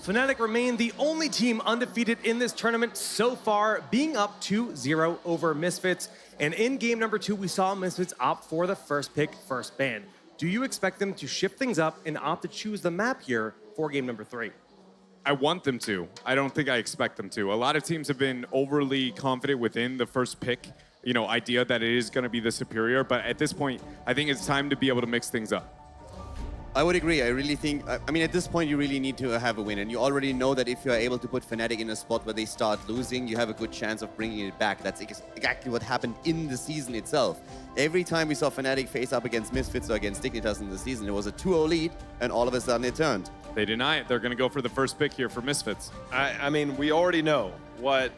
Fnatic remain the only team undefeated in this tournament so far, being up 2-0 over Misfits. And in game number 2, we saw Misfits opt for the first pick, first ban. Do you expect them to shift things up and opt to choose the map here for game number 3? I want them to. I don't think I expect them to. A lot of teams have been overly confident within the first pick, idea that it is going to be the superior. But at this point, I think it's time to be able to mix things up. I would agree. I really think, at this point, you really need to have a win. And you already know that if you're able to put Fnatic in a spot where they start losing, you have a good chance of bringing it back. That's exactly what happened in the season itself. Every time we saw Fnatic face up against Misfits or against Dignitas in the season, it was a 2-0 lead, and all of a sudden it turned. They deny it. They're going to go for the first pick here for Misfits. I mean, we already know what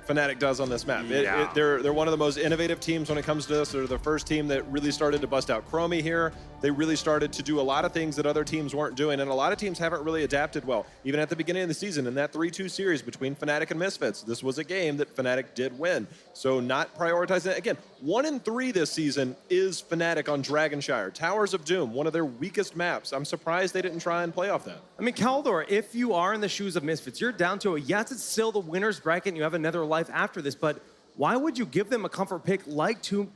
Fnatic does on this map. Yeah. They're one of the most innovative teams when it comes to this. They're the first team that really started to bust out Chromie here. They really started to do a lot of things that other teams weren't doing, and a lot of teams haven't really adapted well. Even at the beginning of the season, in that 3-2 series between Fnatic and Misfits, this was a game that Fnatic did win. So not prioritizing it. Again, 1-3 this season is Fnatic on Dragonshire. Towers of Doom, one of their weakest maps. I'm surprised they didn't try and play off that. I mean, Kaldor, if you are in the shoes of Misfits, you're down to yes, it's still the winner's bracket and you have another life after this, but why would you give them a comfort pick like Tomb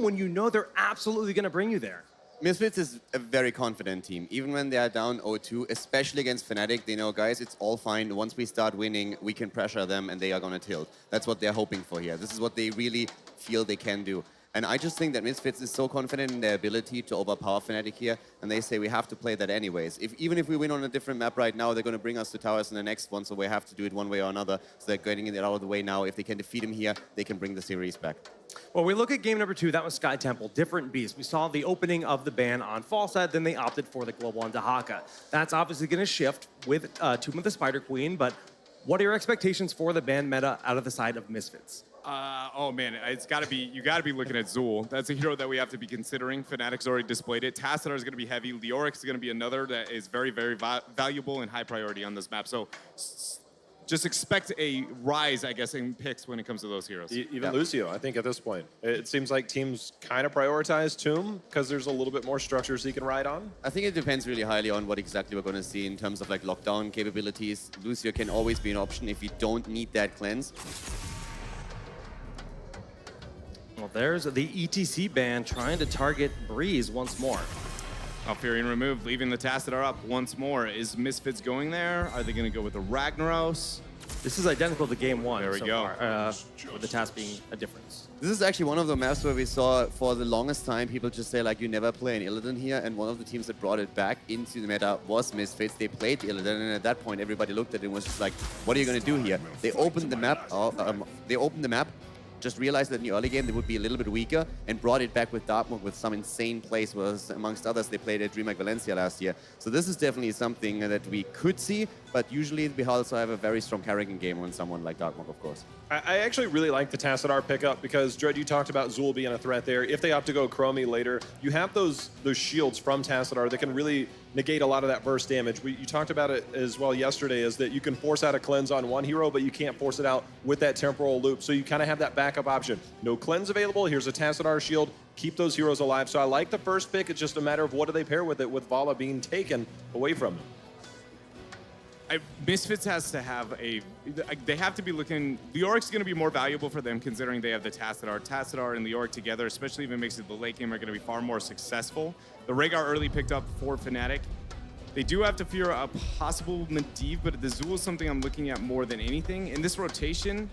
when you know they're absolutely going to bring you there? Misfits is a very confident team. Even when they are down 0-2, especially against Fnatic, they know, guys, it's all fine. Once we start winning, we can pressure them and they are going to tilt. That's what they're hoping for here. This is what they really feel they can do. And I just think that Misfits is so confident in their ability to overpower Fnatic here, and they say we have to play that anyways. Even if we win on a different map right now, they're going to bring us to towers in the next one, so we have to do it one way or another. So they're getting it out of the way now. If they can defeat him here, they can bring the series back. Well, we look at game number 2, that was Sky Temple, different beast. We saw the opening of the ban on Falstad, then they opted for the global on Dahaka. That's obviously going to shift with Tomb of the Spider Queen, but what are your expectations for the ban meta out of the side of Misfits? Oh man, it's got to be, you got to be looking at Zool. That's a hero that we have to be considering. Fnatic's already displayed it. Tassadar is going to be heavy. Leoric is going to be another that is very, very valuable and high priority on this map. So just expect a rise, I guess, in picks when it comes to those heroes. Even Lucio, I think at this point. It seems like teams kind of prioritize Tomb because there's a little bit more structures he can ride on. I think it depends really highly on what exactly we're going to see in terms of like lockdown capabilities. Lucio can always be an option if you don't need that cleanse. Well, there's the ETC ban trying to target Breeze once more. Alfurion removed, leaving the Tassadar up once more. Is Misfits going there? Are they going to go with the Ragnaros? This is identical to game 1 There we go. far, with the task being a difference. This is actually one of the maps where we saw for the longest time people just say like you never play an Illidan here, and one of the teams that brought it back into the meta was Misfits. They played Illidan, and at that point everybody looked at it and was just like, what are you going to do here? They opened the map, just realized that in the early game they would be a little bit weaker and brought it back with Dartmoor with some insane plays, was amongst others they played at DreamHack Valencia last year. So this is definitely something that we could see, but usually we also have a very strong Karrigan game on someone like Dartmoor, of course. I actually really like the Tassadar pickup because, Dread, you talked about Zool being a threat there. If they opt to go Chromie later, you have those shields from Tassadar that can really negate a lot of that burst damage. You talked about it as well yesterday, is that you can force out a cleanse on one hero, but you can't force it out with that temporal loop. So you kind of have that backup option. No cleanse available. Here's a Tassadar shield. Keep those heroes alive. So I like the first pick. It's just a matter of what do they pair with it, with Vala being taken away from them. Misfits has to have they have to be looking, Leoric's going to be more valuable for them considering they have the Tassadar. Tassadar and Leoric together, especially if it makes it the late game, are going to be far more successful. The Rhaegar early picked up for Fnatic. They do have to fear a possible Medivh, but the Zool is something I'm looking at more than anything. In this rotation,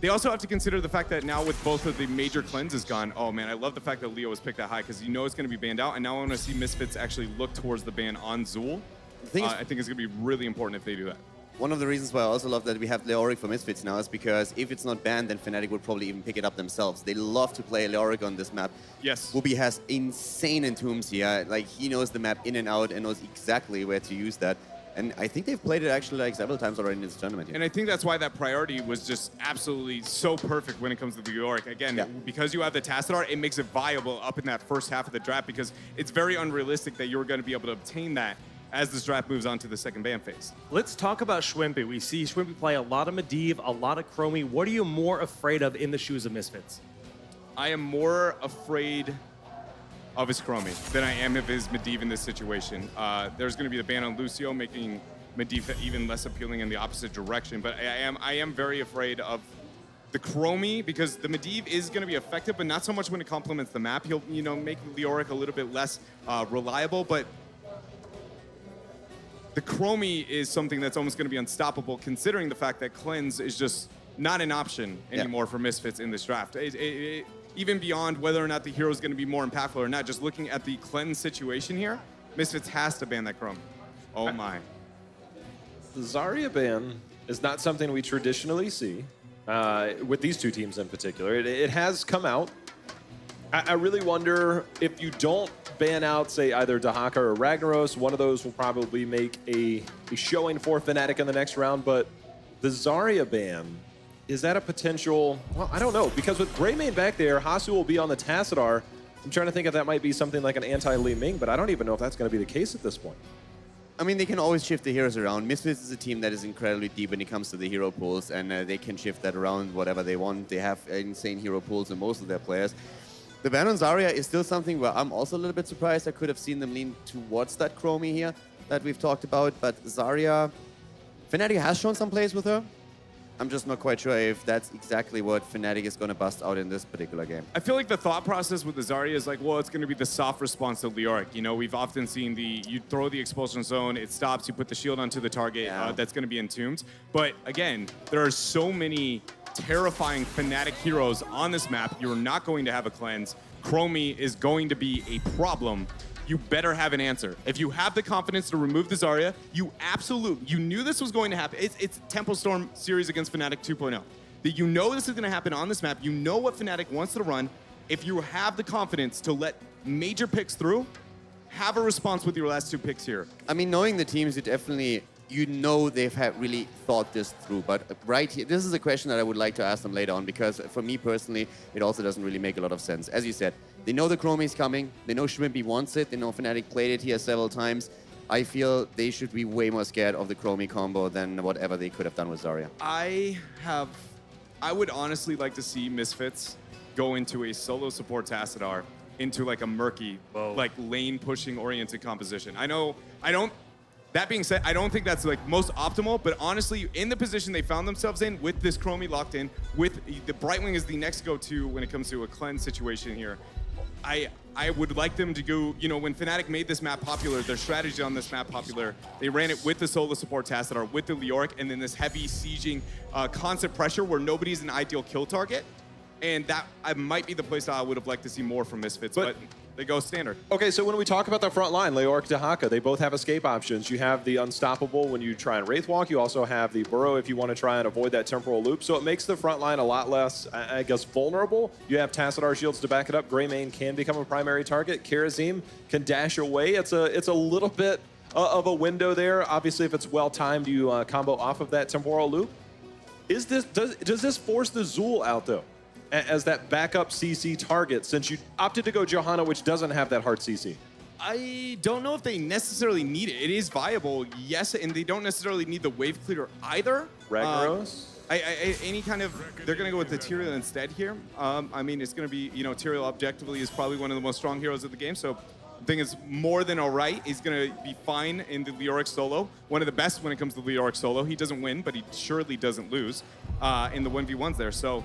they also have to consider the fact that now with both of the major cleanses gone, oh man, I love the fact that Leo was picked that high because you know it's going to be banned out, and now I want to see Misfits actually look towards the ban on Zool. I think it's going to be really important if they do that. One of the reasons why I also love that we have Leoric for Misfits now is because if it's not banned, then Fnatic would probably even pick it up themselves. They love to play Leoric on this map. Yes. Whoopi has insane entombs here. Like, he knows the map in and out and knows exactly where to use that. And I think they've played it actually like several times already in this tournament here. And I think that's why that priority was just absolutely so perfect when it comes to the Leoric. Again, because you have the Tassadar, it makes it viable up in that first half of the draft because it's very unrealistic that you're going to be able to obtain that as this draft moves on to the second ban phase. Let's talk about Schwimpy. We see Schwimpy play a lot of Medivh, a lot of Chromie. What are you more afraid of in the shoes of Misfits? I am more afraid of his Chromie than I am of his Medivh in this situation. There's going to be the ban on Lucio, making Medivh even less appealing in the opposite direction. But I am very afraid of the Chromie, because the Medivh is going to be effective, but not so much when it complements the map. He'll, make Leoric a little bit less reliable, but the Chromie is something that's almost going to be unstoppable, considering the fact that Cleanse is just not an option anymore for Misfits in this draft. Even beyond whether or not the hero is going to be more impactful or not, just looking at the Cleanse situation here, Misfits has to ban that Chrome. Oh my. The Zarya ban is not something we traditionally see with these two teams in particular. It has come out. I really wonder if you don't ban out, say, either Dahaka or Ragnaros, one of those will probably make a showing for Fnatic in the next round, but the Zarya ban, is that a potential? Well, I don't know, because with Greymane back there, Hasu will be on the Tassadar. I'm trying to think if that might be something like an anti-Li Ming, but I don't even know if that's going to be the case at this point. I mean, they can always shift the heroes around. Misfits is a team that is incredibly deep when it comes to the hero pools, and they can shift that around whatever they want. They have insane hero pools in most of their players. The ban on Zarya is still something where I'm also a little bit surprised. I could have seen them lean towards that Chromie here that we've talked about, but Zarya, Fnatic has shown some plays with her. I'm just not quite sure if that's exactly what Fnatic is going to bust out in this particular game. I feel like the thought process with the Zarya is like, well, it's going to be the soft response to Leoric. We've often seen you throw the expulsion zone, it stops, you put the shield onto the target that's going to be entombed. But again, there are so many terrifying Fnatic heroes on this map. You're not going to have a cleanse. Chromie is going to be a problem. You better have an answer. If you have the confidence to remove the Zarya, you knew this was going to happen. It's Temple Storm series against Fnatic 2.0. That you know this is going to happen on this map. You know what Fnatic wants to run. If you have the confidence to let major picks through, have a response with your last two picks here. I mean, knowing the teams, they've really thought this through. But right here, this is a question that I would like to ask them later on, because for me personally, it also doesn't really make a lot of sense. As you said, they know the Chromie is coming. They know Shrimpy wants it. They know Fnatic played it here several times. I feel they should be way more scared of the Chromie combo than whatever they could have done with Zarya. I would honestly like to see Misfits go into a solo support Tassadar into like a murky, like lane pushing oriented composition. That being said, I don't think that's like most optimal, but honestly, in the position they found themselves in with this Chromie locked in, with the Brightwing is the next go-to when it comes to a cleanse situation here. I would like them to go, when Fnatic made this map popular, their strategy on this map popular, they ran it with the solo support Tassadar, with the Leoric, and then this heavy sieging constant pressure where nobody's an ideal kill target. And that might be the playstyle I would have liked to see more from Misfits, but they go standard. Okay, so when we talk about the front line, Leoric, Dahaka, they both have escape options. You have the Unstoppable when you try and Wraithwalk. You also have the Burrow if you want to try and avoid that temporal loop. So it makes the front line a lot less, I guess, vulnerable. You have Tassadar shields to back it up. Greymane can become a primary target. Karazim can dash away. It's a little bit of a window there. Obviously, if it's well-timed, you combo off of that temporal loop. Does this force the Zul out, though, as that backup CC target, since you opted to go Johanna, which doesn't have that hard CC? I don't know if they necessarily need it. It is viable, yes, and they don't necessarily need the wave clear either. Ragnaros? Any kind of, they're going to go with the Tyrael instead here. I mean, it's going to be, Tyrael objectively is probably one of the most strong heroes of the game, so I think it's more than all right. He's going to be fine in the Leoric solo. One of the best when it comes to Leoric solo. He doesn't win, but he surely doesn't lose in the 1v1s there, so.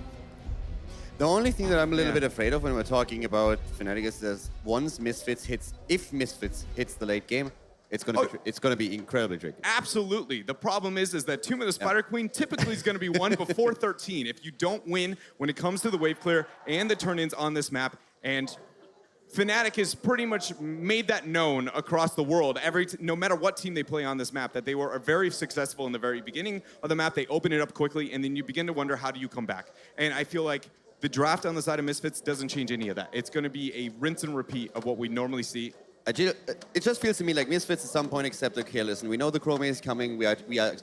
The only thing that I'm a little bit afraid of when we're talking about Fnatic is that once if Misfits hits the late game, it's gonna be incredibly tricky. Absolutely. The problem is that Tomb of the Spider Queen typically is going to be won before 13 if you don't win when it comes to the wave clear and the turn-ins on this map. And Fnatic has pretty much made that known across the world. No matter what team they play on this map, that they were very successful in the very beginning of the map. They open it up quickly, and then you begin to wonder, how do you come back? And I feel like the draft on the side of Misfits doesn't change any of that. It's going to be a rinse and repeat of what we normally see. It just feels to me like Misfits at some point accept, okay, listen, we know the Chromie is coming. We are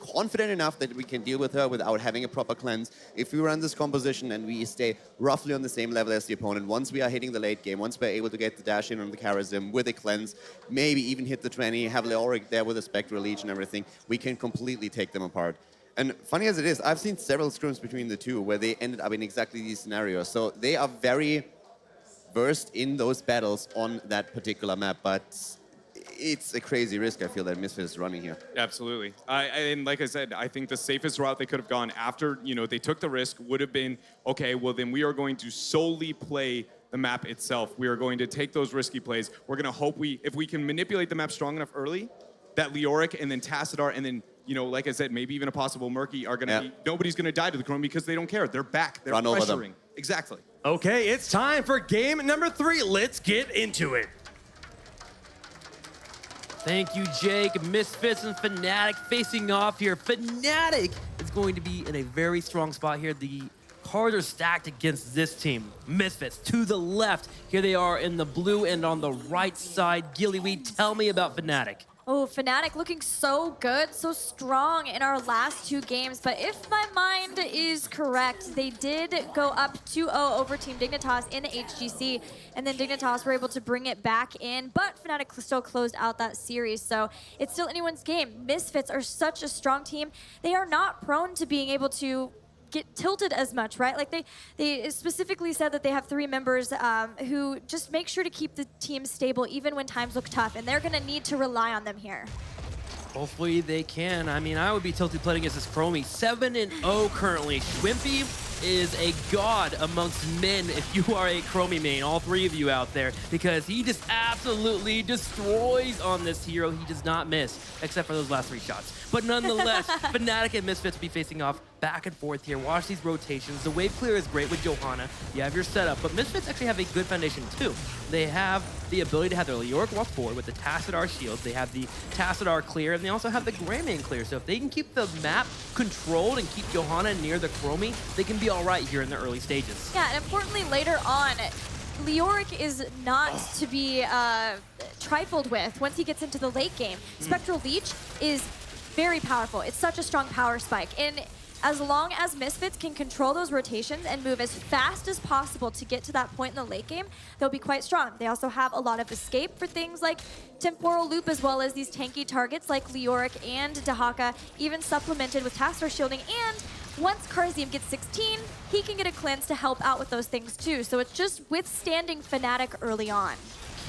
confident enough that we can deal with her without having a proper cleanse. If we run this composition and we stay roughly on the same level as the opponent, once we are hitting the late game, once we're able to get the dash in on the Karazim with a cleanse, maybe even hit the 20, have Leoric there with a Spectral Leech and everything, we can completely take them apart. And funny as it is, I've seen several scrims between the two where they ended up in exactly these scenarios. So they are very versed in those battles on that particular map. But it's a crazy risk, I feel, that Misfits is running here. Absolutely. And like I said, I think the safest route they could have gone after, they took the risk would have been, okay, well then we are going to solely play the map itself. We are going to take those risky plays. We're going to hope if we can manipulate the map strong enough early, that Leoric and then Tassadar and then, like I said, maybe even a possible Murky are going to be, nobody's going to die to the Chrome because they don't care. They're back. They're Run over them. pressuring. Exactly. Okay, it's time for game number 3. Let's get into it. Thank you, Jake. Misfits and Fnatic facing off here. Fnatic is going to be in a very strong spot here. The cards are stacked against this team. Misfits to the left. Here they are in the blue, and on the right side, Gillyweed, tell me about Fnatic. Oh, Fnatic looking so good, so strong in our last 2 games. But if my mind is correct, they did go up 2-0 over Team Dignitas in the HGC. And then Dignitas were able to bring it back in. But Fnatic still closed out that series. So it's still anyone's game. Misfits are such a strong team. They are not prone to being able to get tilted as much, right? Like they specifically said that they have 3 members who just make sure to keep the team stable even when times look tough, and they're gonna need to rely on them here. Hopefully they can. I mean, I would be tilted playing against this Chromie. 7-0 currently. Schwimpy is a god amongst men if you are a Chromie main, all 3 of you out there, because he just absolutely destroys on this hero. He does not miss, except for those last 3 shots. But nonetheless, Fnatic and Misfits will be facing off back and forth here. Watch these rotations. The wave clear is great with Johanna. You have your setup, but Misfits actually have a good foundation too. They have the ability to have their Leoric walk forward with the Tassadar shields. They have the Tassadar clear, and they also have the Greyman clear. So if they can keep the map controlled and keep Johanna near the Chromie, they can be all right here in the early stages. Yeah, and importantly, later on, Leoric is not to be trifled with once he gets into the late game. Spectral Leech is very powerful. It's such a strong power spike. And as long as Misfits can control those rotations and move as fast as possible to get to that point in the late game, they'll be quite strong. They also have a lot of escape for things like Temporal Loop, as well as these tanky targets like Leoric and Dahaka, even supplemented with Tassadar shielding. And once Karzim gets 16, he can get a cleanse to help out with those things too. So it's just withstanding Fnatic early on.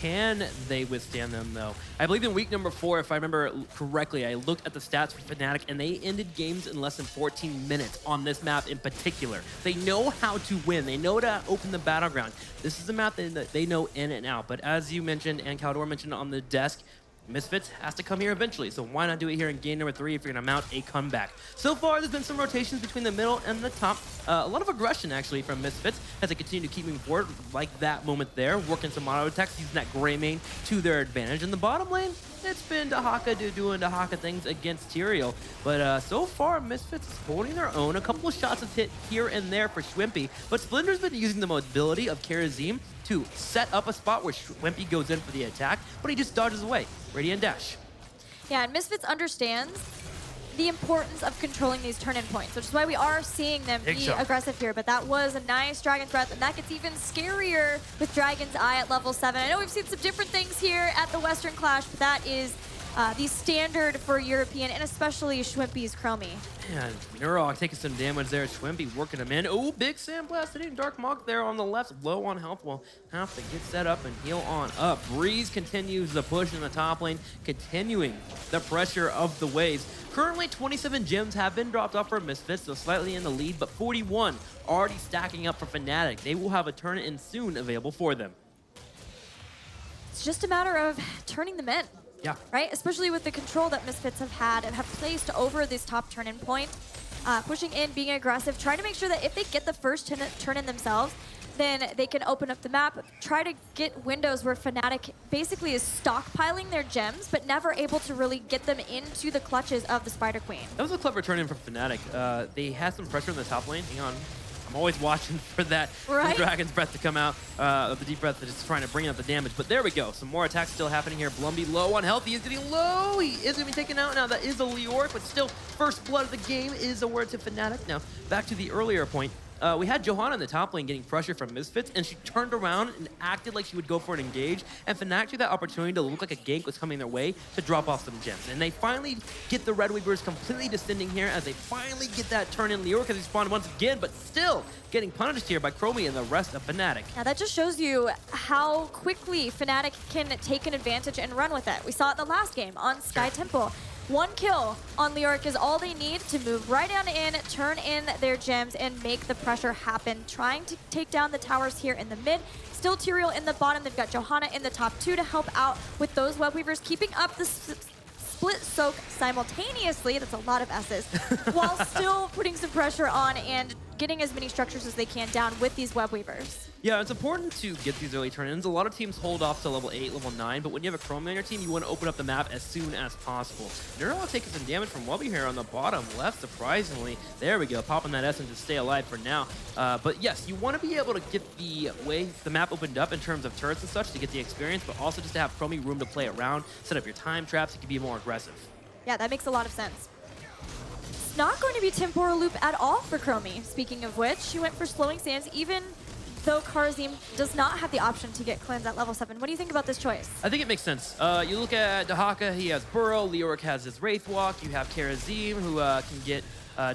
Can they withstand them, though? I believe in week number 4, if I remember correctly, I looked at the stats for Fnatic, and they ended games in less than 14 minutes on this map in particular. They know how to win. They know to open the battleground. This is a map that they know in and out. But as you mentioned, and Caldor mentioned on the desk, Misfits has to come here eventually, so why not do it here in game number 3 if you're going to mount a comeback? So far, there's been some rotations between the middle and the top. A lot of aggression, actually, from Misfits as they continue to keep moving forward, like that moment there, working some auto attacks, using that Greymane to their advantage. In the bottom lane, it's been Dahaka doing Dahaka things against Tyrael. But so far, Misfits is holding their own. A couple of shots have hit here and there for Schwimpy, but Splinter's been using the mobility of Karazim to set up a spot where Schwimpy goes in for the attack, but he just dodges away. Radiant dash. Yeah, and Misfits understands the importance of controlling these turn-in points, which is why we are seeing them be aggressive here. But that was a nice Dragon's Breath, and that gets even scarier with Dragon's Eye at level 7. I know we've seen some different things here at the Western Clash, but that is the standard for European, and especially Schwimpy's Chromie. Man, Nurok taking some damage there. Schwimpy working him in. Oh, big Sandblast hitting Dark Mog there on the left. Low on health. Will have to get set up and heal on up. Breeze continues the push in the top lane, continuing the pressure of the waves. Currently, 27 gems have been dropped off for Misfits, so slightly in the lead, but 41 already stacking up for Fnatic. They will have a turn-in soon available for them. It's just a matter of turning them in. Yeah. Right? Especially with the control that Misfits have had and have placed over this top turn-in point. Pushing in, being aggressive, trying to make sure that if they get the first turn-in themselves, then they can open up the map, try to get windows where Fnatic basically is stockpiling their gems, but never able to really get them into the clutches of the Spider Queen. That was a clever turn-in from Fnatic. They had some pressure in the top lane. Hang on. I'm always watching for that Dragon's Breath to come out, the Deep Breath that is trying to bring out the damage. But there we go. Some more attacks still happening here. Blumby low on health. He is getting low. He is going to be taken out now. That is a Leoric, but still, first blood of the game is a word to Fnatic. Now, back to the earlier point. we had Johanna in the top lane getting pressure from Misfits, and she turned around and acted like she would go for an engage, and Fnatic took that opportunity to look like a gank was coming their way to drop off some gems. And they finally get the Red Weavers completely descending here as they finally get that turn in. Leoric has respawned once again, but still getting punished here by Chromie and the rest of Fnatic. Now that just shows you how quickly Fnatic can take an advantage and run with it. We saw it the last game on Sky Temple. One kill on Leoric is all they need to move right on in, turn in their gems, and make the pressure happen. Trying to take down the towers here in the mid. Still Tyrael in the bottom. They've got Johanna in the top 2 to help out with those web weavers, keeping up the split soak simultaneously. That's a lot of S's. While still putting some pressure on and getting as many structures as they can down with these web weavers. Yeah, it's important to get these early turn-ins. A lot of teams hold off to level 8, level 9, but when you have a Chromie on your team, you want to open up the map as soon as possible. Neuro taking some damage from Wubby here on the bottom left, surprisingly. There we go, popping that essence to stay alive for now. But yes, you want to be able to get the way the map opened up in terms of turrets and such to get the experience, but also just to have Chromie room to play around, set up your time traps, you can be more aggressive. Yeah, that makes a lot of sense. It's not going to be Temporal Loop at all for Chromie. Speaking of which, she went for Slowing Sands, even though Karazim does not have the option to get cleanse at level 7. What do you think about this choice? I think it makes sense. You look at Dahaka, he has Burrow, Leoric has his Wraith Walk, you have Karazim who can get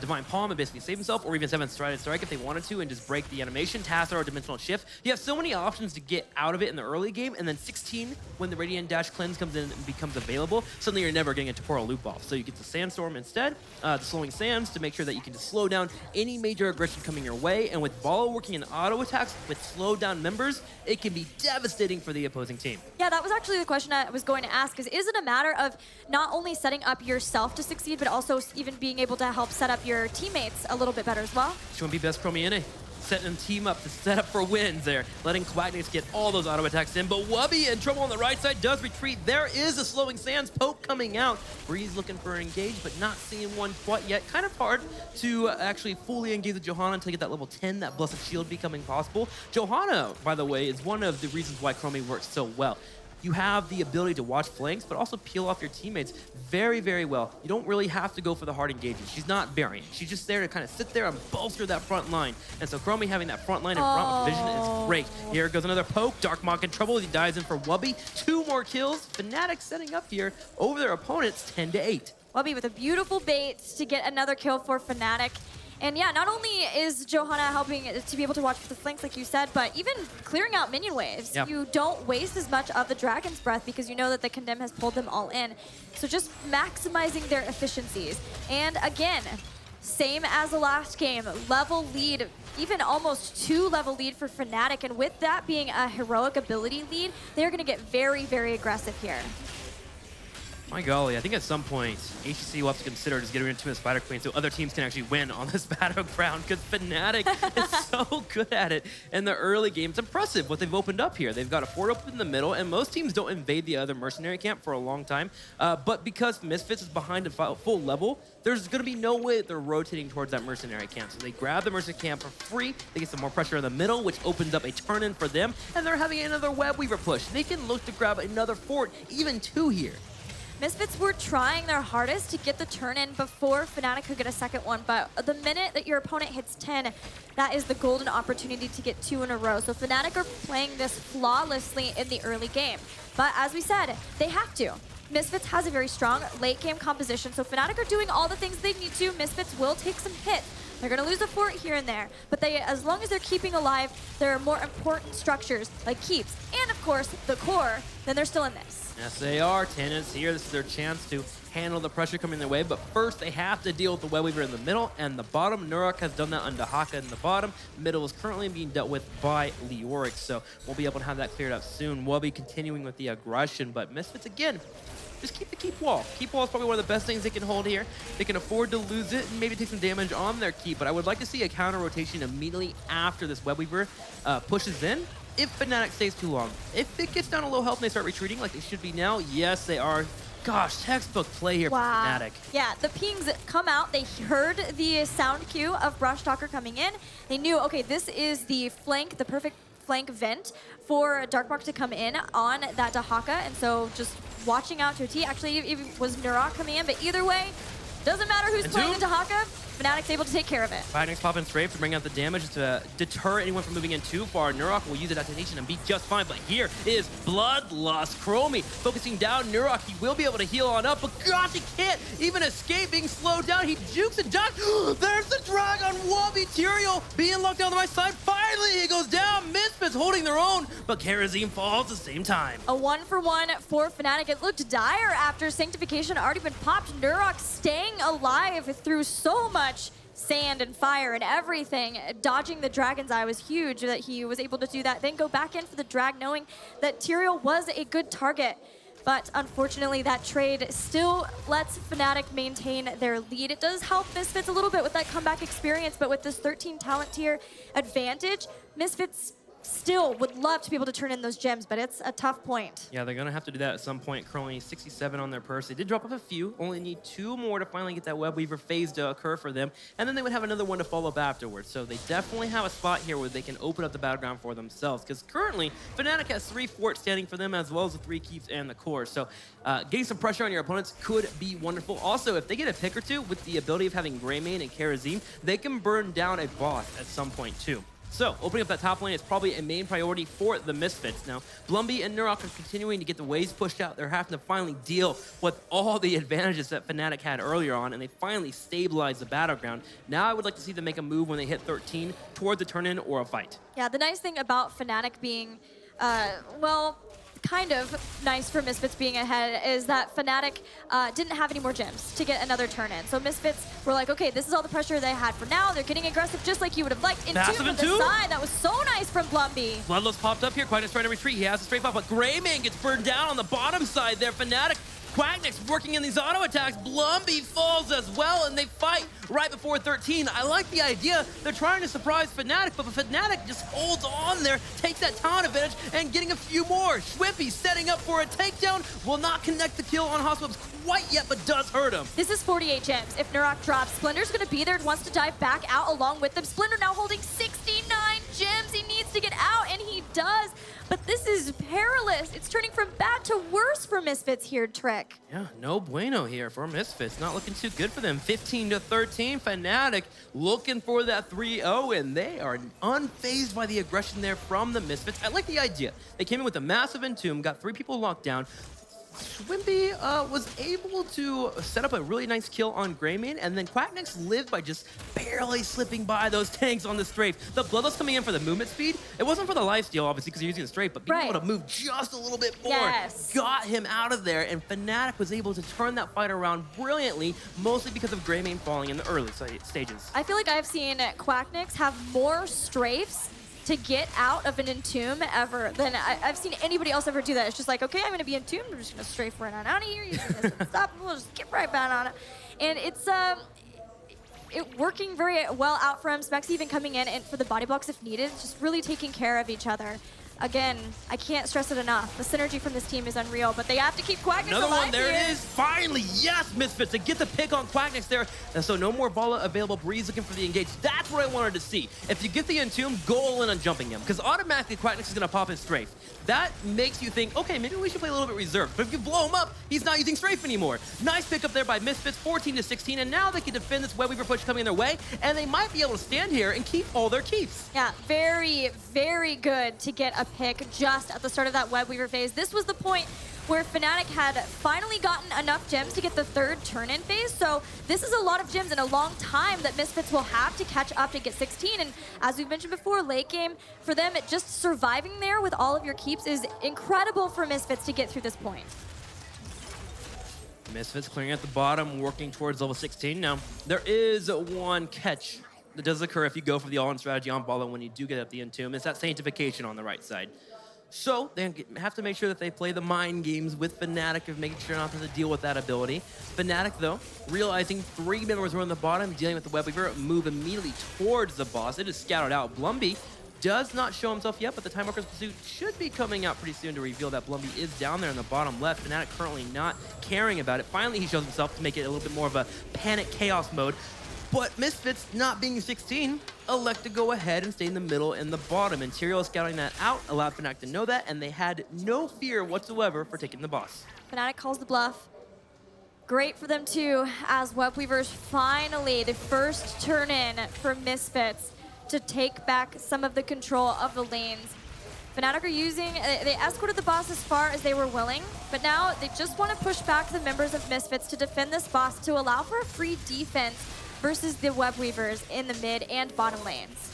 Divine Palm and basically save himself, or even 7th Strided Strike if they wanted to and just break the animation, Tassadar or Dimensional Shift. You have so many options to get out of it in the early game, and then 16, when the Radiant Dash Cleanse comes in and becomes available, suddenly you're never getting a Temporal Loop off. So you get the Sandstorm instead, the Slowing Sands to make sure that you can just slow down any major aggression coming your way, and with Bala working in auto attacks with slowed down members, it can be devastating for the opposing team. Yeah, that was actually the question I was going to ask, is it a matter of not only setting up yourself to succeed, but also even being able to help set up your teammates a little bit better as well? She want to be best Chromie NA. Setting a team up to set up for wins there. Letting Quackness get all those auto attacks in. But Wubby in trouble on the right side does retreat. There is a Slowing Sands poke coming out. Breeze looking for an engage, but not seeing one quite yet. Kind of hard to actually fully engage with Johanna until you get that level 10, that Blessed Shield becoming possible. Johanna, by the way, is one of the reasons why Chromie works so well. You have the ability to watch flanks, but also peel off your teammates very, very well. You don't really have to go for the hard engages. She's not burying. She's just there to kind of sit there and bolster that front line. And so Chromie having that front line in front with vision is great. Here goes another poke. Darkmok in trouble. He dives in for Wubby. 2 more kills. Fnatic setting up here over their opponents 10-8. Wubby with a beautiful bait to get another kill for Fnatic. And yeah, not only is Johanna helping to be able to watch for the flanks, like you said, but even clearing out minion waves. Yep. You don't waste as much of the Dragon's Breath because you know that the Condemn has pulled them all in. So just maximizing their efficiencies. And again, same as the last game, level lead, even almost 2 level lead for Fnatic. And with that being a heroic ability lead, they're going to get very, very aggressive here. My golly, I think at some point, HGC will have to consider just getting into a Spider Queen so other teams can actually win on this battleground, because Fnatic is so good at it in the early game. It's impressive what they've opened up here. They've got a fort open in the middle, and most teams don't invade the other mercenary camp for a long time. But because Misfits is behind a full level, there's going to be no way that they're rotating towards that mercenary camp. So they grab the mercenary camp for free, they get some more pressure in the middle, which opens up a turn-in for them, and they're having another Web Weaver push. They can look to grab another fort, even 2 here. Misfits were trying their hardest to get the turn-in before Fnatic could get a second one, but the minute that your opponent hits 10, that is the golden opportunity to get 2 in a row. So Fnatic are playing this flawlessly in the early game. But as we said, they have to. Misfits has a very strong late game composition, so Fnatic are doing all the things they need to. Misfits will take some hits. They're going to lose a fort here and there, but as long as they're keeping alive their more important structures like keeps and, of course, the core, then they're still in this. Yes, they are. Tenants here. This is their chance to handle the pressure coming their way, but first they have to deal with the Web Weaver in the middle and the bottom. Nurak has done that on Dahaka in the bottom. Middle is currently being dealt with by Leoric, so we'll be able to have that cleared up soon. We'll be continuing with the aggression, but Misfits again, just keep the keep wall. Keep wall is probably one of the best things they can hold here. They can afford to lose it and maybe take some damage on their keep, but I would like to see a counter rotation immediately after this Web Weaver pushes in. If Fnatic stays too long, if it gets down to low health and they start retreating like they should be now, yes, they are. Gosh, textbook play here for Fnatic. Yeah, the pings come out. They heard the sound cue of Brush Talker coming in. They knew, okay, this is the flank, the perfect flank vent for Darkmark to come in on that Dahaka. And so just watching out to a T. Actually, it was Nurak coming in, but either way, doesn't matter who's playing the Dahaka. Fnatic's able to take care of it. Quacknix popping strafe to bring out the damage to deter anyone from moving in too far. Nurok will use it as a nation and be just fine, but here is Bloodlust. Chromie focusing down Nurok. He will be able to heal on up, but gosh, he can't even escape being slowed down. He jukes and ducks. There's the drag on Wobby. Tyrael being locked down on the right side. Finally, he goes down. Misfits holding their own, but Karazim falls at the same time. A 1-for-1 for Fnatic. It looked dire after Sanctification had already been popped. Nurok staying alive through so much sand and fire and everything. Dodging the Dragon's Eye was huge that he was able to do that. Then go back in for the drag, knowing that Tyrael was a good target. But unfortunately, that trade still lets Fnatic maintain their lead. It does help Misfits a little bit with that comeback experience, but with this 13 talent tier advantage, Misfits still would love to be able to turn in those gems, but it's a tough point. Yeah, they're going to have to do that at some point. Currently 67 on their purse. They did drop off a few. Only need 2 more to finally get that Web Weaver phase to occur for them. And then they would have another one to follow up afterwards. So they definitely have a spot here where they can open up the battleground for themselves. Because currently, Fnatic has 3 forts standing for them, as well as the 3 keeps and the core. So getting some pressure on your opponents could be wonderful. Also, if they get a pick or two with the ability of having Greymane and Karazim, they can burn down a boss at some point too. So, opening up that top lane is probably a main priority for the Misfits. Now, Blumby and Nurok are continuing to get the waves pushed out. They're having to finally deal with all the advantages that Fnatic had earlier on, and they finally stabilized the battleground. Now, I would like to see them make a move when they hit 13 towards a turn-in or a fight. Yeah, the nice thing about Fnatic being, well, kind of nice for Misfits being ahead is that Fnatic didn't have any more gems to get another turn-in. So Misfits were like, okay, this is all the pressure they had for now. They're getting aggressive just like you would have liked. Massive from Entomb? the side. That was so nice from Blumby. Bloodlust popped up here. Quacknix trying to retreat. He has a strafe up, but Greymane gets burned down on the bottom side there. Fnatic, Quacknix working in these auto attacks. Blumby falls as well, and they fight right before 13. I like the idea. They're trying to surprise Fnatic, but Fnatic just holds on there, takes that talent advantage, and getting a few more. Schwimpy setting up for a takedown. Will not connect the kill on Hosswebs quite yet, but does hurt him. This is 48 gems. If Nurok drops, Splinter's going to be there, wants to dive back out along with them. Splinter now holding 69 gems. He needs to get out, and he does. But this is perilous. It's turning from bad to worse for Misfits here, Trick. Yeah, no bueno here for Misfits. Not looking too good for them. 15-13, Fnatic looking for that 3-0, and they are unfazed by the aggression there from the Misfits. I like the idea. They came in with a massive Entomb, got 3 people locked down. Swimpy was able to set up a really nice kill on Greymane, and then Quacknix lived by just barely slipping by those tanks on the strafe. The Bloodlust coming in for the movement speed. It wasn't for the lifesteal, obviously, because you're using the strafe, but being able to move just a little bit more got him out of there, and Fnatic was able to turn that fight around brilliantly, mostly because of Greymane falling in the early stages. I feel like I've seen Quacknix have more strafes to get out of an Entomb ever than I've seen anybody else ever do that. It's just like, okay, I'm going to be Entombed. I'm just going to strafe right on out of here. You're going to stop. We'll just get right back on it. And it's it working very well out for him. Specs even coming in and for the body blocks if needed. Just really taking care of each other. Again, I can't stress it enough. The synergy from this team is unreal, but they have to keep Quacknix alive. Another one, there here. it is. Finally, yes, Misfits, to get the pick on Quacknix there. And so no more Vala available. Breeze looking for the engage. That's what I wanted to see. If you get the Entomb, go all in on jumping him, because automatically Quacknix is going to pop his strafe. That makes you think, okay, maybe we should play a little bit reserved. But if you blow him up, he's not using strafe anymore. Nice pick up there by Misfits, 14-16, and now they can defend this Web Weaver push coming in their way, and they might be able to stand here and keep all their keeps. Yeah, very, very good to get a pick just at the start of that Web Weaver phase. This was the point where Fnatic had finally gotten enough gems to get the 3rd turn-in phase. So this is a lot of gems in a long time that Misfits will have to catch up to get 16. And as we've mentioned before, late game, for them, just surviving there with all of your keeps is incredible for Misfits to get through this point. Misfits clearing at the bottom, working towards level 16. Now, there is one catch that does occur if you go for the all-in strategy on Bala when you do get up the Entomb. It's that Sanctification on the right side. So they have to make sure that they play the mind games with Fnatic of making sure not to deal with that ability. Fnatic, though, realizing 3 members were on the bottom, dealing with the Web Weaver, move immediately towards the boss. It is scouted out. Blumby does not show himself yet, but the Time Walker's Pursuit should be coming out pretty soon to reveal that Blumby is down there in the bottom left. Fnatic currently not caring about it. Finally, he shows himself to make it a little bit more of a panic chaos mode. But Misfits, not being 16, elect to go ahead and stay in the middle and the bottom. And Tyrael scouting that out allowed Fnatic to know that, and they had no fear whatsoever for taking the boss. Fnatic calls the bluff. Great for them too, as Web Weavers finally, the first turn in for Misfits to take back some of the control of the lanes. Fnatic are using, they escorted the boss as far as they were willing, but now they just want to push back the members of Misfits to defend this boss to allow for a free defense versus the Web Weavers in the mid and bottom lanes.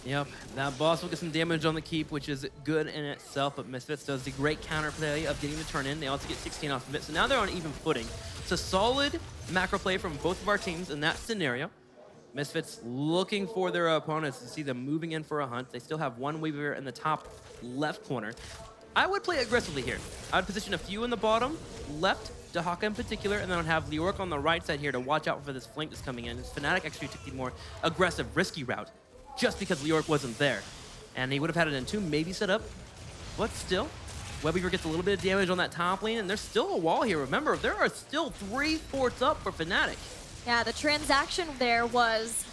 Yep, that boss will get some damage on the keep, which is good in itself, but Misfits does the great counterplay of getting the turn in. They also get 16 off of it, so now they're on even footing. It's a solid macro play from both of our teams in that scenario. Misfits looking for their opponents to see them moving in for a hunt. They still have one Weaver in the top left corner. I would play aggressively here. I would position a few in the bottom left, Dahaka in particular, and then I'd have Leoric on the right side here to watch out for this flank that's coming in. Fnatic actually took the more aggressive, risky route, just because Leoric wasn't there. And he would have had an Entomb maybe set up, but still, Webweaver gets a little bit of damage on that top lane, and there's still a wall here. Remember, there are still 3 forts up for Fnatic. Yeah, the transaction there was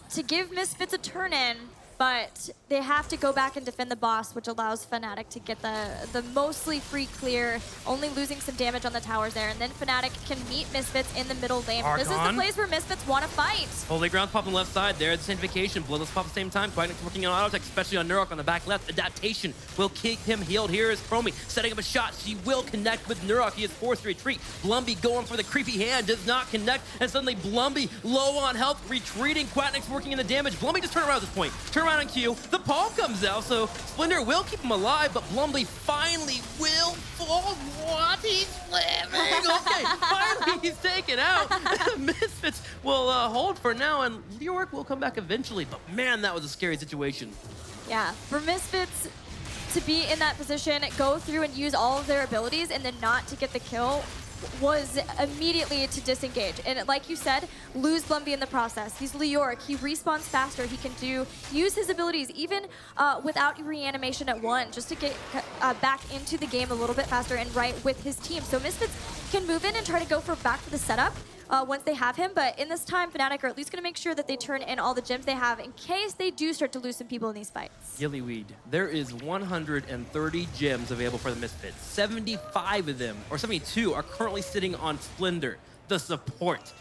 to give Misfits a turn in, but they have to go back and defend the boss, which allows Fnatic to get the mostly free clear, only losing some damage on the towers there. And then Fnatic can meet Misfits in the middle lane. This is the place where Misfits want to fight. Holy Ground's popping left side there. The Sanctification, Bloodless pop at the same time. Quagnix working on auto tech, especially on Nurok on the back left. Adaptation will keep him healed. Here is Chromie setting up a shot. She will connect with Nurok. He is forced to retreat. Blumby going for the creepy hand, does not connect. And suddenly Blumby low on health, retreating. Quagnix working in the damage. Blumby just turn around at this point. Turn around and Q. The palm comes out, so Splendor will keep him alive, but Blumby finally will fall. What? He's living. Okay, finally he's taken out. Misfits will hold for now, and Leoric will come back eventually, but man, that was a scary situation. Yeah, for Misfits to be in that position, go through and use all of their abilities, and then not to get the kill was immediately to disengage. And like you said, lose Blumby in the process. He's Leoric, he respawns faster, he can use his abilities even without reanimation at 1, just to get back into the game a little bit faster and right with his team. So Misfits can move in and try to go back for the setup once they have him, but in this time, Fnatic are at least going to make sure that they turn in all the gems they have in case they do start to lose some people in these fights. Gillyweed, there is 130 gems available for the Misfits. 75 of them, or 72, are currently sitting on Splendor, the support.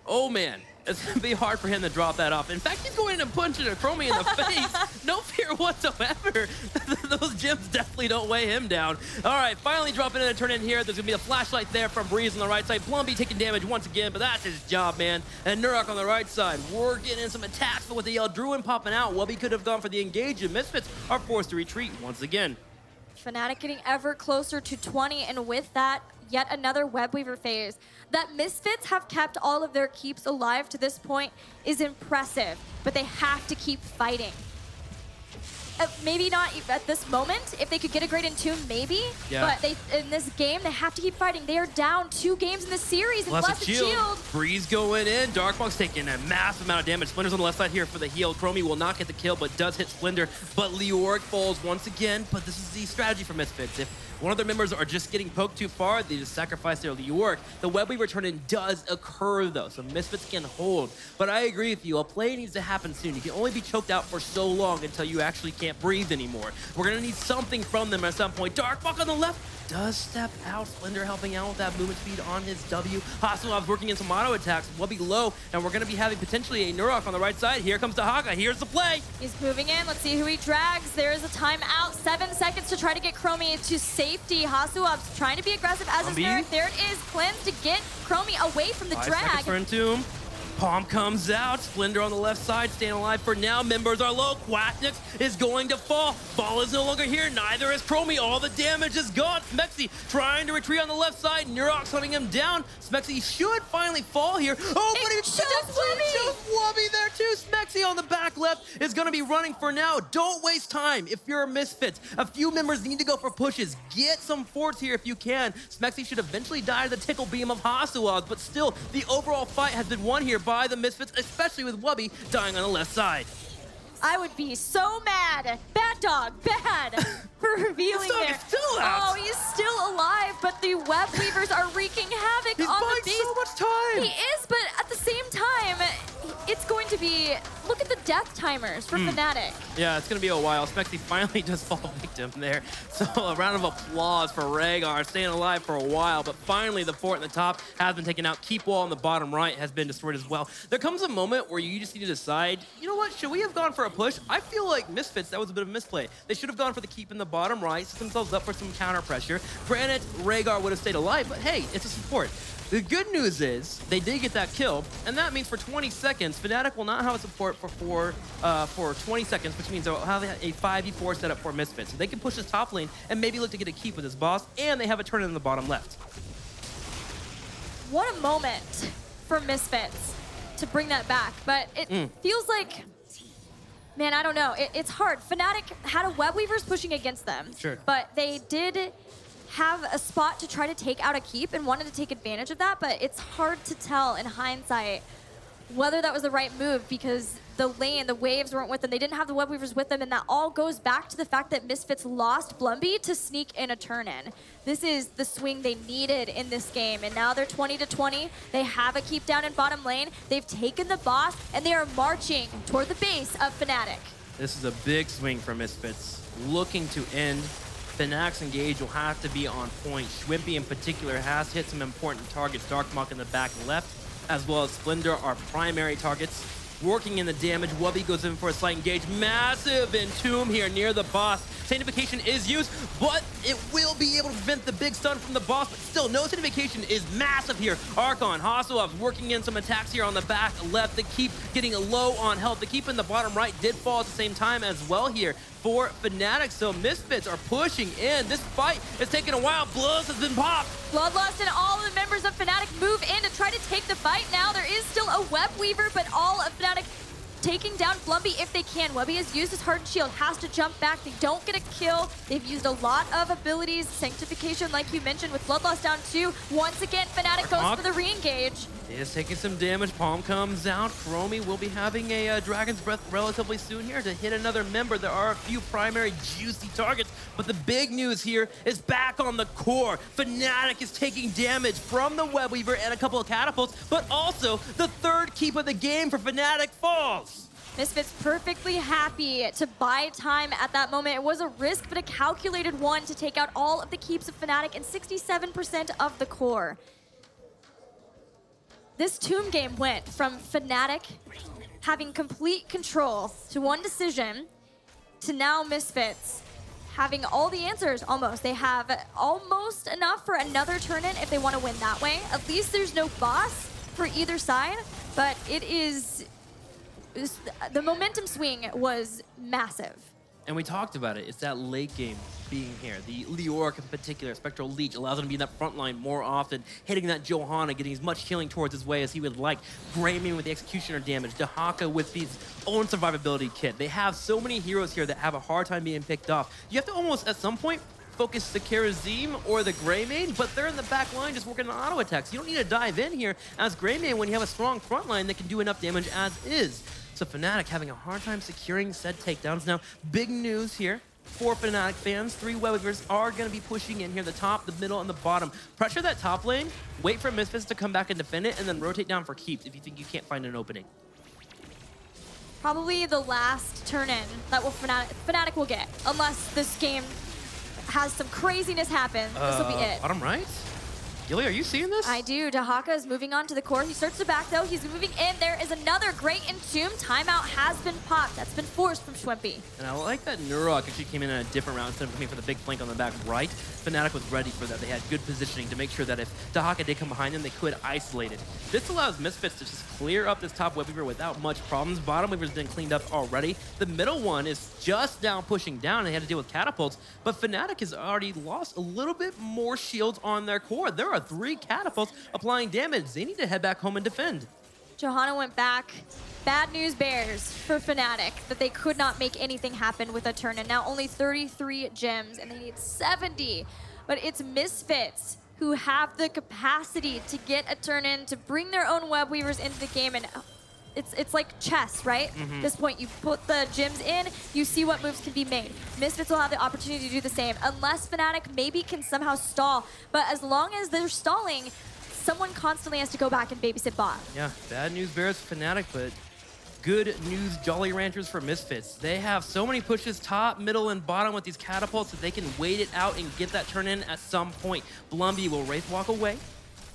Oh man, it's going to be hard for him to drop that off. In fact, he's going in and punching a Chromie in the face. No fear whatsoever. Those gems definitely don't weigh him down. All right, finally dropping in a turn in here. There's going to be a flashlight there from Breeze on the right side. Blumby taking damage once again, but that's his job, man. And Nurok on the right side, working in some attacks, but with the Druin popping out, Wubby could have gone for the engage, and Misfits are forced to retreat once again. Fnatic getting ever closer to 20, and with that, yet another Web Weaver phase. That Misfits have kept all of their keeps alive to this point is impressive, but they have to keep fighting. Maybe not at this moment. If they could get a great Entomb, maybe. Yeah. But in this game, they have to keep fighting. They are down 2 games in the series and plus a shield. Breeze going in. Darkbox taking a massive amount of damage. Splender's on the left side here for the heal. Chromie will not get the kill, but does hit Splendor. But Leoric falls once again. But this is the strategy for Misfits. If one of their members are just getting poked too far, they just sacrifice their Leoric. The Web Weaver turn-in does occur, though, so Misfits can hold. But I agree with you. A play needs to happen soon. You can only be choked out for so long until you actually can't breathe anymore. We're going to need something from them at some point. Darkbuck on the left does step out. Splendor helping out with that movement speed on his W. Hasulov's working in some auto attacks. Wubby low, and we're going to be having potentially a Nurok on the right side. Here comes Dahaka. Here's the play. He's moving in. Let's see who he drags. There is a timeout. 7 seconds to try to get Chromie to safety. Hasulov's trying to be aggressive as is Nurok. There it is. Cleanse to get Chromie away from the 5 drag. seconds for Entomb. Palm comes out. Splendor on the left side, staying alive for now. Members are low. Quacknix is going to fall. Fall is no longer here. Neither is Chromie. All the damage is gone. Smexy trying to retreat on the left side. Nurok's hunting him down. Smexy should finally fall here. Oh, but he chose Wubby there too. Smexy on the back left is going to be running for now. Don't waste time if you're a Misfits. A few members need to go for pushes. Get some forts here if you can. Smexy should eventually die to the tickle beam of Hasuaz, but still, the overall fight has been won here by the Misfits, especially with Wubby dying on the left side. I would be so mad. Bad dog, bad, for revealing this dog there. is still out. Oh, he's still alive, but the Web Weavers are wreaking havoc He's on the buying base. so much time. He is, but at the same time, it's going to be, look at the death timers for Fnatic. Yeah, it's going to be a while. Spexy finally does fall victim there. So a round of applause for Rhaegar, staying alive for a while, but finally the fort in the top has been taken out. Keep wall in the bottom right has been destroyed as well. There comes a moment where you just need to decide, you know what, should we have gone for a push? I feel like Misfits, that was a bit of a misplay. They should have gone for the keep in the bottom right, set themselves up for some counter pressure. Granted, Rhaegar would have stayed alive, but hey, it's a support. The good news is they did get that kill, and that means for 20 seconds, Fnatic will not have a support for 20 seconds, which means they'll have a 5v4 setup for Misfits. So they can push this top lane and maybe look to get a keep with this boss, and they have a turn in the bottom left. What a moment for Misfits to bring that back, but it feels like, man, I don't know. It's hard. Fnatic had a web weavers pushing against them, Sure. but they did have a spot to try to take out a keep and wanted to take advantage of that, but it's hard to tell in hindsight whether that was the right move because the lane, the waves weren't with them. They didn't have the web weavers with them, and that all goes back to the fact that Misfits lost Blumby to sneak in a turn-in. This is the swing they needed in this game, and now they're 20-20. They have a keep down in bottom lane. They've taken the boss, and they are marching toward the base of Fnatic. This is a big swing for Misfits, looking to end. Fnatic's engage will have to be on point. Schwimpy in particular has hit some important targets. Darkmok in the back left, as well as Splendor are primary targets. Working in the damage, Wubby goes in for a slight engage. Massive entomb here near the boss. Sanctification is used, but it will be able to prevent the big stun from the boss, but still, no Sanctification is massive here. Archon, Hasselhoff working in some attacks here on the back left. The keep getting low on health. The keep in the bottom right did fall at the same time as well here for Fnatic, so Misfits are pushing in. This fight is taking a while. Blows has been popped. Bloodlust and all the members of Fnatic move in to try to take the fight now. There is still a web weaver, but all of Fnatic taking down Blumby if they can. Webby has used his hardened shield, has to jump back. They don't get a kill. They've used a lot of abilities. Sanctification, like you mentioned, with Bloodlust down 2. Once again, Fnatic goes for the re-engage. Is taking some damage. Palm comes out. Chromie will be having a Dragon's Breath relatively soon here to hit another member. There are a few primary juicy targets, but the big news here is back on the core. Fnatic is taking damage from the Web Weaver and a couple of catapults, but also the third keep of the game for Fnatic falls. Misfits perfectly happy to buy time at that moment. It was a risk, but a calculated one to take out all of the keeps of Fnatic and 67% of the core. This Tomb game went from Fnatic having complete control to one decision to now Misfits having all the answers almost. They have almost enough for another turn-in if they want to win that way. At least there's no boss for either side, but it is... the momentum swing was massive. And we talked about it. It's that late game being here. The Leoric in particular, Spectral Leech, allows him to be in that front line more often, hitting that Johanna, getting as much healing towards his way as he would like. Greymane with the Executioner damage, Dahaka with his own survivability kit. They have so many heroes here that have a hard time being picked off. You have to almost, at some point, focus the Karazim or the Greymane, but they're in the back line just working on auto attacks. You don't need to dive in here as Greymane when you have a strong front line that can do enough damage as is. So Fnatic having a hard time securing said takedowns. Now, big news here for Fnatic fans. 3 Web Weavers are going to be pushing in here, the top, the middle, and the bottom. Pressure that top lane, wait for Misfits to come back and defend it, and then rotate down for keeps if you think you can't find an opening. Probably the last turn-in that Fnatic will get, unless this game has some craziness happen. This will be it. Bottom right? Gilly, are you seeing this? I do. Dahaka is moving on to the core. He starts to back, though. He's moving in. There is another great entomb. Timeout has been popped. That's been forced from Schwimpy. And I like that Nurok actually came in a different round instead of coming for the big flank on the back right. Fnatic was ready for that. They had good positioning to make sure that if Dahaka did come behind them, they could isolate it. This allows Misfits to just clear up this top Web Weaver without much problems. Bottom Weaver's been cleaned up already. The middle one is just down pushing down. They had to deal with catapults, but Fnatic has already lost a little bit more shields on their core. There are 3 catapults applying damage. They need to head back home and defend. Johanna went back. Bad news bears for Fnatic that they could not make anything happen with a turn. And now only 33 gems and they need 70. But it's Misfits who have the capacity to get a turn in, to bring their own Web Weavers into the game. And it's like chess, right? At this point, you put the gems in, you see what moves can be made. Misfits will have the opportunity to do the same, unless Fnatic maybe can somehow stall. But as long as they're stalling, someone constantly has to go back and babysit bot. Yeah, bad news bears for Fnatic, but good news, Jolly Ranchers, for Misfits. They have so many pushes top, middle, and bottom with these catapults that they can wait it out and get that turn in at some point. Blumby will Wraith Walk away,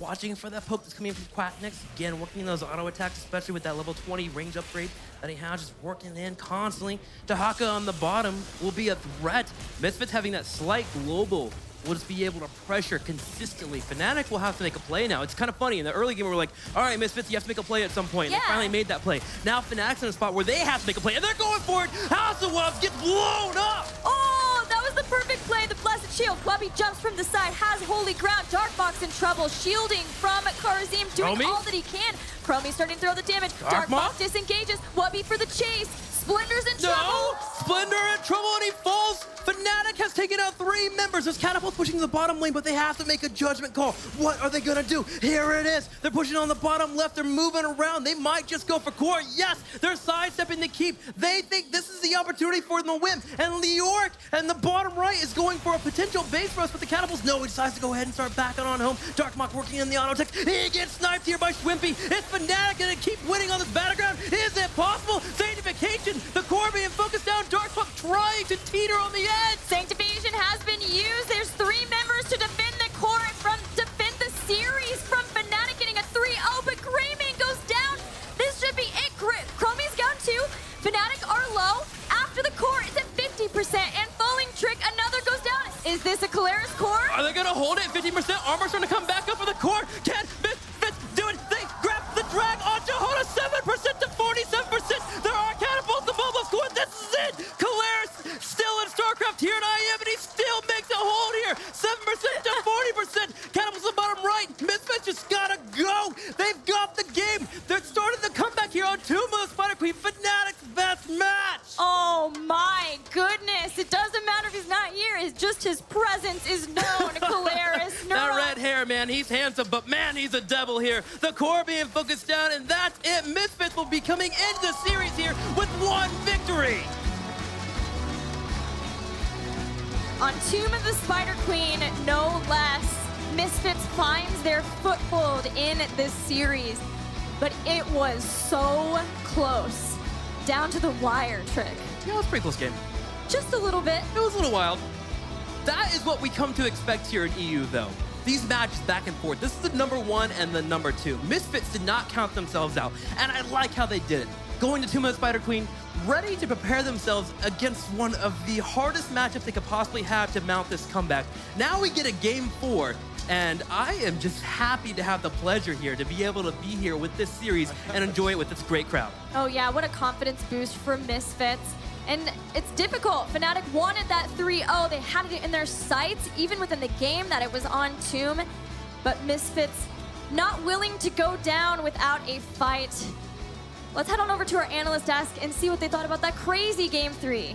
watching for that poke that's coming from Quacknix. Again, working those auto attacks, especially with that level 20 range upgrade that he has, just working in constantly. Dahaka on the bottom will be a threat. Misfits having that slight global will just be able to pressure consistently. Fnatic will have to make a play now. It's kind of funny. In the early game, we were like, all right, Misfits, you have to make a play at some point. Yeah. They finally made that play. Now Fnatic's in a spot where they have to make a play, and they're going for it. House of Wolves gets blown up. Oh, that was the perfect play. The Blessed Shield. Wubby jumps from the side, has Holy Ground. Darkbox in trouble, shielding from Karazim, doing Chromie? all that he can. Chromie starting to throw the damage. Darkbox? Darkbox disengages. Wubby for the chase. Splinter's in No! trouble. Splendor in trouble, and he falls. Fnatic has taken out 3 members. There's catapults pushing the bottom lane, but they have to make a judgment call. What are they gonna do? Here it is. They're pushing on the bottom left. They're moving around. They might just go for core. Yes, they're sidestepping the keep. They think this is the opportunity for them to win. And Leoric and the bottom right is going for a potential base rush, but the catapults, no, he decides to go ahead and start backing on home. Darkmock working in the auto tech. He gets sniped here by Schwimpy. It's Fnatic gonna keep winning on this battleground. Is it possible? Sanctification, the core being focused down. Darkmock trying to teeter on the edge. Sanctification has been used. There's 3 members to defend the core and defend the series from Fnatic, getting a 3-0, but Greymane goes down. This should be it. Chromie's down 2. Fnatic are low. After the core, it's at 50%, and Falling Trick, another goes down. Is this a Kalaris core? Are they gonna hold it? 50% armor starting to come back up for the core. Can Misfits do it? They grab the drag on Jahota, 7% to 47%. There are catapults above the score. This is it. Kalaris still in StarCraft here in IM, and he still makes a hold here. 7% to 40%. Catapults the bottom right. Misfits just gotta go. They've got the game. They're starting the comeback here on Tomb of the Spider Queen. Fnatic's best match. Oh my goodness. It doesn't matter if he's not here. It's just his presence is known. Kalaris, That red hair, man, he's handsome, but man, he's a devil here. The core being focused down, and that's it. Misfits will be coming into the series here with 1 victory. On Tomb of the Spider Queen, no less, Misfits finds their foothold in this series. But it was so close. Down to the wire, Trick. Yeah, it was a pretty close game. Just a little bit. It was a little wild. That is what we come to expect here in EU, though. These matches back and forth. This is the number 1 and the number 2. Misfits did not count themselves out, and I like how they did it. Going to Tomb of the Spider Queen, ready to prepare themselves against one of the hardest matchups they could possibly have to mount this comeback. Now we get a game 4, and I am just happy to have the pleasure here to be able to be here with this series and enjoy it with this great crowd. Oh yeah, what a confidence boost for Misfits. And it's difficult. Fnatic wanted that 3-0. They had it in their sights, even within the game, that it was on Tomb. But Misfits not willing to go down without a fight. Let's head on over to our analyst desk and see what they thought about that crazy game 3.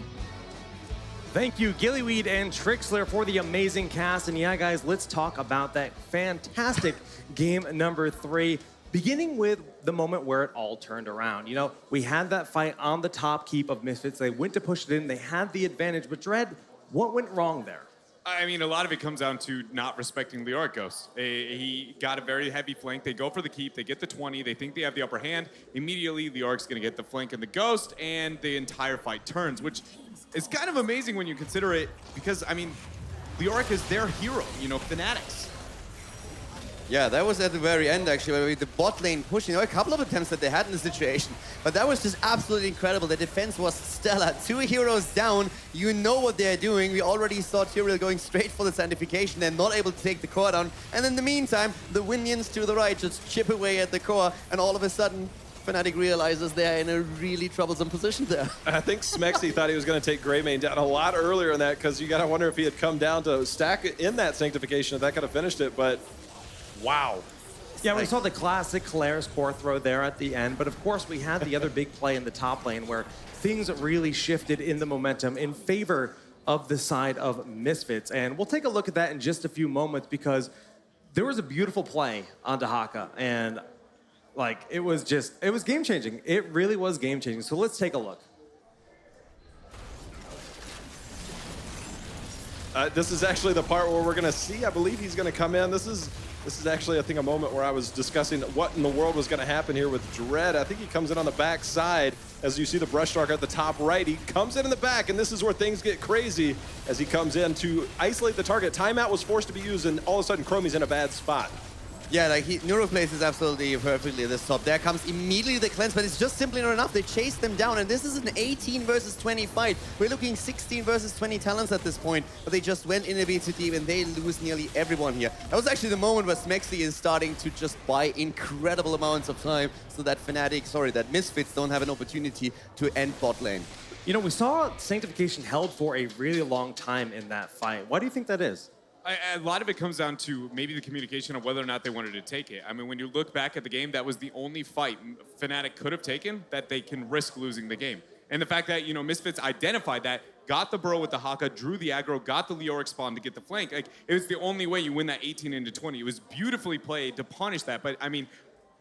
Thank you, Gillyweed and Trixler, for the amazing cast. And yeah, guys, let's talk about that fantastic game number 3. Beginning with the moment where it all turned around. You know, we had that fight on the top keep of Misfits. They went to push it in. They had the advantage. But Dread, what went wrong there? I mean, a lot of it comes down to not respecting Leoric Ghost. He got a very heavy flank. They go for the keep. They get the 20. They think they have the upper hand. Immediately, Leoric's going to get the flank and the Ghost, and the entire fight turns, which is kind of amazing when you consider it because, I mean, Leoric is their hero, you know, Fnatic's. Yeah, that was at the very end, actually, where the bot lane pushing. There were a couple of attempts that they had in the situation, but that was just absolutely incredible. The defense was stellar. 2 heroes down. You know what they're doing. We already saw Tyrael going straight for the Sanctification and not able to take the core down. And in the meantime, the Winions to the right just chip away at the core, and all of a sudden, Fnatic realizes they're in a really troublesome position there. I think Smexy thought he was going to take Greymane down a lot earlier in that, because you got to wonder if he had come down to stack in that Sanctification, if that could have finished it, but wow. Yeah, we saw the classic Kalaris core throw there at the end, but of course we had the other big play in the top lane where things really shifted in the momentum in favor of the side of Misfits. And we'll take a look at that in just a few moments because there was a beautiful play on Dahaka, and like it was game changing. It really was game changing. So let's take a look. This is actually the part where we're going to see, I believe he's going to come in. This is actually, I think, a moment where I was discussing what in the world was going to happen here with Dread. I think he comes in on the back side. As you see the brush stroke at the top right, he comes in the back, and this is where things get crazy as he comes in to isolate the target. Timeout was forced to be used, and all of a sudden, Chromie's in a bad spot. Yeah, like Neuro places absolutely perfectly at this top. There comes immediately the cleanse, but it's just simply not enough. They chase them down, and this is an 18 versus 20 fight. We're looking 16 versus 20 talents at this point, but they just went in a bit too deep, and they lose nearly everyone here. That was actually the moment where Smexy is starting to just buy incredible amounts of time so that that Misfits don't have an opportunity to end bot lane. You know, we saw Sanctification held for a really long time in that fight. Why do you think that is? A lot of it comes down to maybe the communication of whether or not they wanted to take it. I mean, when you look back at the game, that was the only fight Fnatic could have taken that they can risk losing the game. And the fact that, Misfits identified that, got the burrow with the Haka, drew the aggro, got the Leoric spawn to get the flank. Like, it was the only way you win that 18 into 20. It was beautifully played to punish that. But, I mean,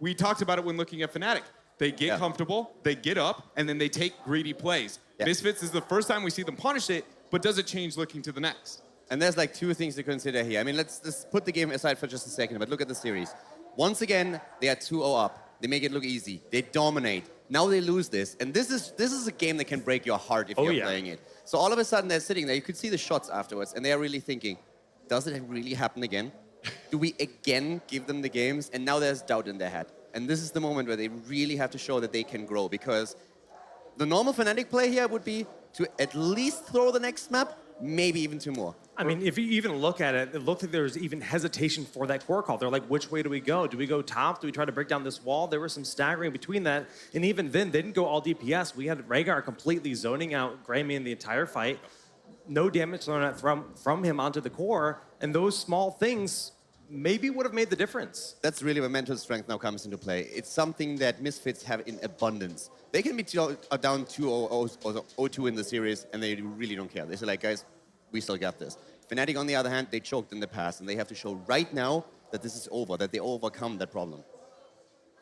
we talked about it when looking at Fnatic. They get comfortable, they get up, and then they take greedy plays. Misfits is the first time we see them punish it, but does it change looking to the next? And there's like two things to consider here. I mean, let's put the game aside for just a second, but look at the series. Once again, they are 2-0 up. They make it look easy. They dominate. Now they lose this, and this is a game that can break your heart if you're playing it. So all of a sudden they're sitting there. You could see the shots afterwards, and they are really thinking, does it really happen again? Do we again give them the games? And now there's doubt in their head. And this is the moment where they really have to show that they can grow, because the normal Fnatic play here would be to at least throw the next map, maybe even two more. I mean, if you even look at it, it looked like there was even hesitation for that core call. They're like, which way do we go? Do we go top? Do we try to break down this wall? There was some staggering between that. And even then, they didn't go all DPS. We had Rhaegar completely zoning out Greymane the entire fight. No damage thrown from him onto the core. And those small things maybe would have made the difference. That's really where mental strength now comes into play. It's something that Misfits have in abundance. They can be down 2-0 or 0-2 in the series, and they really don't care. They say, like, guys, we still got this. Fnatic, on the other hand, they choked in the past, and they have to show right now that this is over, that they overcome that problem.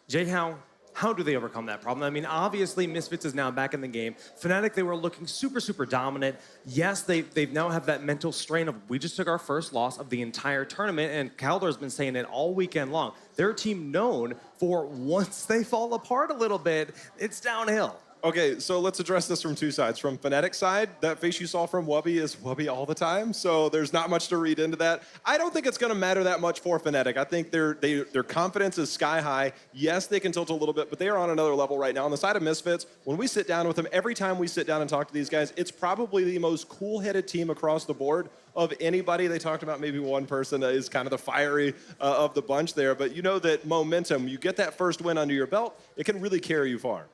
Jay, how do they overcome that problem? I mean, obviously, Misfits is now back in the game. Fnatic, they were looking super, super dominant. Yes, they now have that mental strain of, we just took our first loss of the entire tournament, and Calder's been saying it all weekend long. They're a team known for, once they fall apart a little bit, it's downhill. Okay, so let's address this from two sides. From Fnatic side, that face you saw from Wubby is Wubby all the time, so there's not much to read into that. I don't think it's going to matter that much for Fnatic. I think their confidence is sky high. Yes, they can tilt a little bit, but they are on another level right now. On the side of Misfits, when we sit down with them, every time we sit down and talk to these guys, it's probably the most cool-headed team across the board of anybody. They talked about maybe one person that is kind of the fiery of the bunch there, but you know that momentum, you get that first win under your belt, it can really carry you far.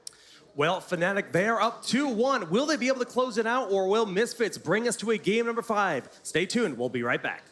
Well, Fnatic, they are up 2-1. Will they be able to close it out, or will Misfits bring us to a game number 5? Stay tuned. We'll be right back.